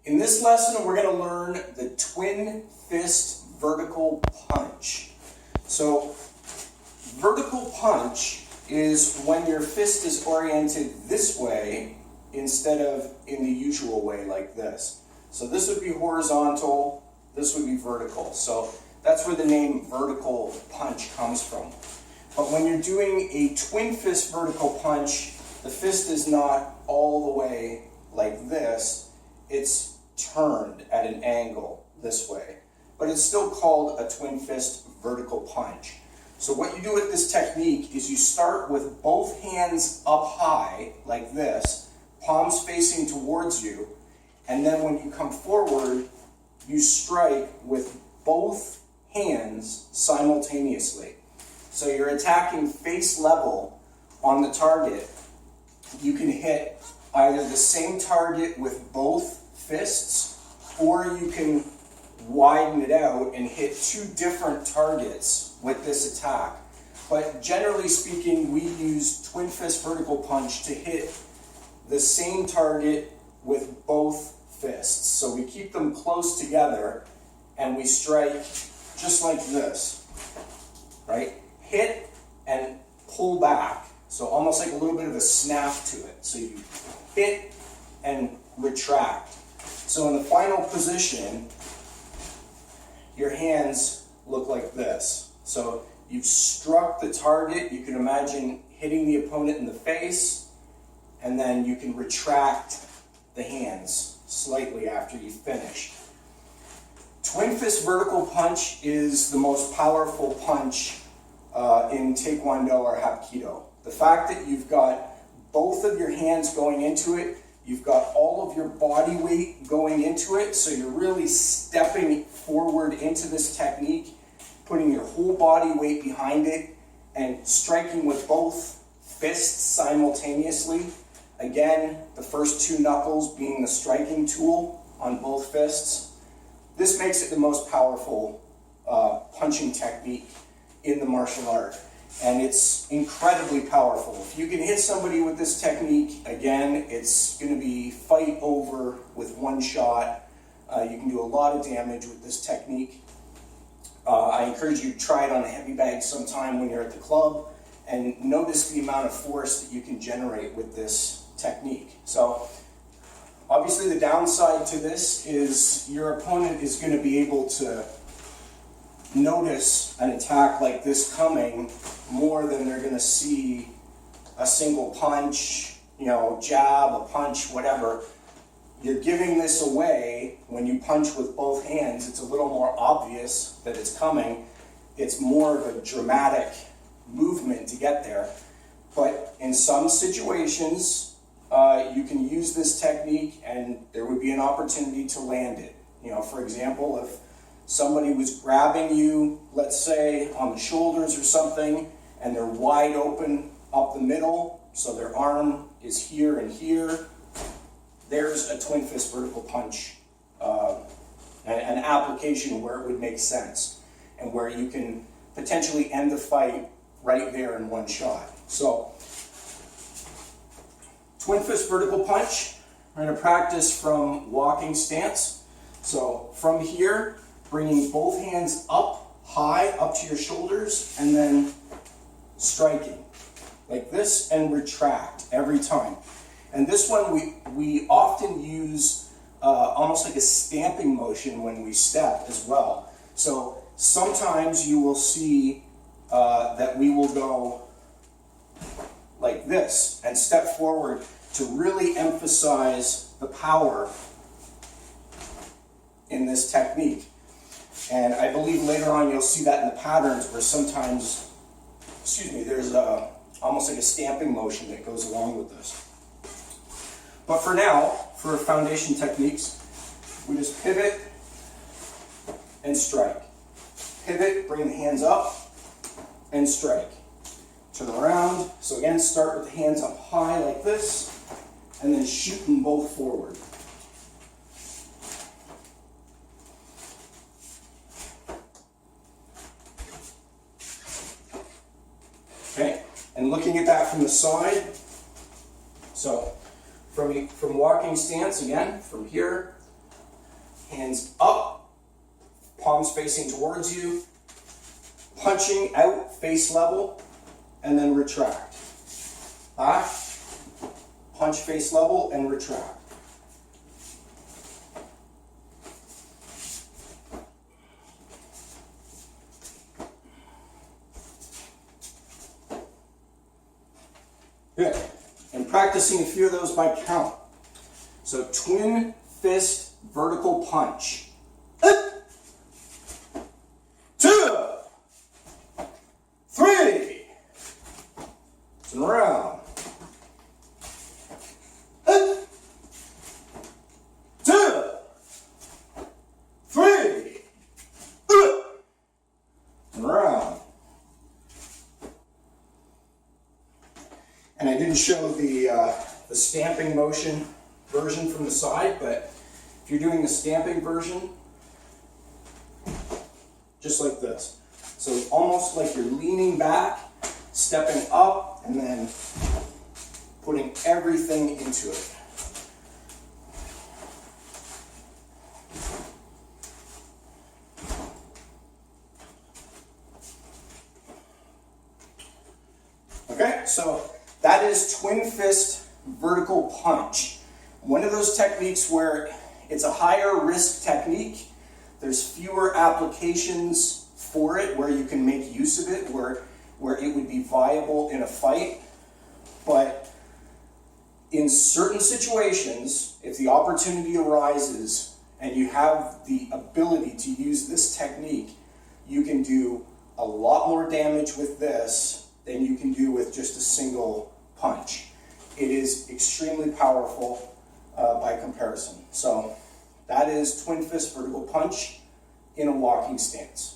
In this lesson, we're going to learn the twin fist vertical punch. So, vertical punch is when your fist is oriented this way instead of in the usual way like this. So this would be horizontal, this would be vertical. So that's where the name vertical punch comes from. But when you're doing a twin fist vertical punch, the fist is not all the way like this, it's turned at an angle this way. But it's still called a twin fist vertical punch. So what you do with this technique is you start with both hands up high, like this, palms facing towards you, and then when you come forward, you strike with both hands simultaneously. So you're attacking face level on the target. You can hit either the same target with both fists, or you can widen it out and hit two different targets with this attack. But generally speaking, we use twin fist vertical punch to hit the same target with both fists. So we keep them close together and we strike just like this, right? Hit and pull back. So almost like a little bit of a snap to it. So you hit and retract. So in the final position, your hands look like this. So you've struck the target. You can imagine hitting the opponent in the face, and then you can retract the hands slightly after you finish. Twin fist vertical punch is the most powerful punch in Taekwondo or Hapki-Do. The fact that you've got both of your hands going into it, you've got all of your body weight going into it, so you're really stepping forward into this technique, putting your whole body weight behind it, and striking with both fists simultaneously. Again, the first two knuckles being the striking tool on both fists. This makes it the most powerful punching technique in the martial art. And it's incredibly powerful. If you can hit somebody with this technique, again, it's going to be fight over with one shot. You can do a lot of damage with this technique. I encourage you to try it on a heavy bag sometime when you're at the club and notice the amount of force that you can generate with this technique. So obviously the downside to this is your opponent is going to be able to notice an attack like this coming more than they're going to see a single punch, jab, a punch, whatever. You're giving this away when you punch with both hands. It's a little more obvious that it's coming. It's more of a dramatic movement to get there. But in some situations, you can use this technique and there would be an opportunity to land it. For example, if somebody was grabbing you, let's say, on the shoulders or something, and they're wide open up the middle, so their arm is here and here, there's a twin fist vertical punch, an application where it would make sense, and where you can potentially end the fight right there in one shot. So, twin fist vertical punch, we're going to practice from walking stance. So, from here, bringing both hands up high, up to your shoulders, and then striking like this and retract every time. And this one we often use almost like a stamping motion when we step as well. So sometimes you will see that we will go like this and step forward to really emphasize the power in this technique. And I believe later on you'll see that in the patterns where sometimes, there's almost like a stamping motion that goes along with this. But for now, for foundation techniques, we just pivot and strike. Pivot, bring the hands up, and strike. Turn around. So again, start with the hands up high like this, and then shoot them both forward. Okay, and looking at that from the side, so from walking stance, again, from here, hands up, palms facing towards you, punching out face level, and then retract. Back, punch face level, and retract. Good. And practicing a few of those by count. So twin fist vertical punch. 2, 3. Turn around. 2, 3. Turn around. And I didn't show the stamping motion version from the side, but if you're doing the stamping version, just like this. So almost like you're leaning back, stepping up, and then putting everything into it. Okay, so that is twin fist vertical punch. One of those techniques where it's a higher risk technique. There's fewer applications for it where you can make use of it, where it would be viable in a fight. But in certain situations, if the opportunity arises and you have the ability to use this technique, you can do a lot more damage with this than you can do with just a single punch. It is extremely powerful by comparison. So that is twin fist vertical punch in a walking stance.